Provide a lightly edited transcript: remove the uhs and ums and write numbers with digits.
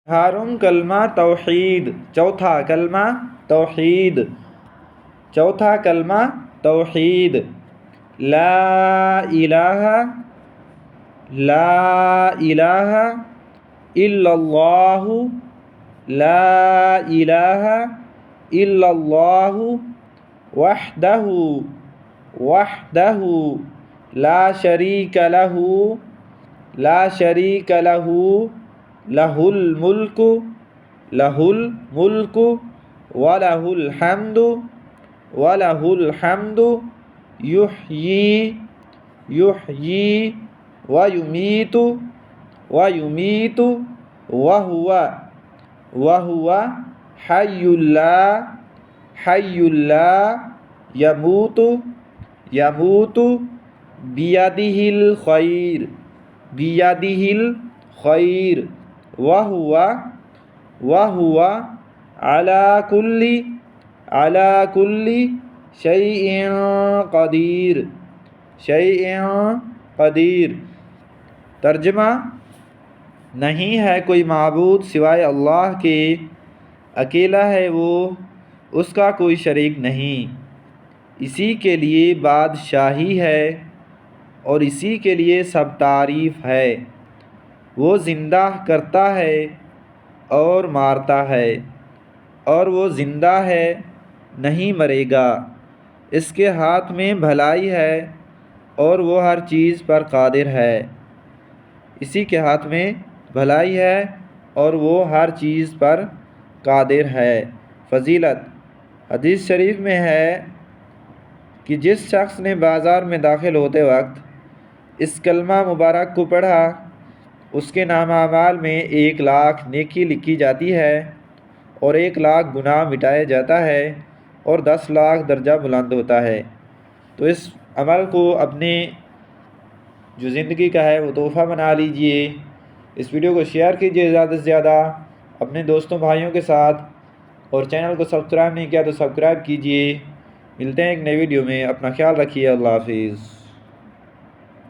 Harm کلمہ توحید، چوتھا کلمہ توحید، چوتھا کلمہ توحید۔ لا الہ، لا الہ الا اللہ، لا الہ الا اللہ وحدہ، وحدہ لا شریک لہ، لا شریک لہ، لہ الملک، لہ الملک ولہ الحمد، ولہ الحمد یحیی، یحیی ویمیت، ویمیت وہو، وہو حی لا، حی لا یموت، یموت بیدہ الخیر، بیدہ الخیر وہو، وہو علی کل، علی کل شیء قدیر، شیء قدیر۔ ترجمہ: نہیں ہے کوئی معبود سوائے اللہ کے، اکیلا ہے وہ، اس کا کوئی شریک نہیں، اسی کے لیے بادشاہی ہے اور اسی کے لیے سب تعریف ہے۔ وہ زندہ کرتا ہے اور مارتا ہے، اور وہ زندہ ہے نہیں مرے گا، اس کے ہاتھ میں بھلائی ہے اور وہ ہر چیز پر قادر ہے، اسی کے ہاتھ میں بھلائی ہے اور وہ ہر چیز پر قادر ہے۔ فضیلت: حدیث شریف میں ہے کہ جس شخص نے بازار میں داخل ہوتے وقت اس کلمہ مبارک کو پڑھا، اس کے نامہ اعمال میں 1,00,000 نیکی لکھی جاتی ہے اور 1,00,000 گناہ مٹایا جاتا ہے اور 10,00,000 درجہ بلند ہوتا ہے۔ تو اس عمل کو اپنے جو زندگی کا ہے وہ تحفہ بنا لیجئے۔ اس ویڈیو کو شیئر کیجئے زیادہ سے زیادہ اپنے دوستوں بھائیوں کے ساتھ، اور چینل کو سبسکرائب نہیں کیا تو سبسکرائب کیجئے۔ ملتے ہیں ایک نئی ویڈیو میں، اپنا خیال رکھیے، اللہ حافظ۔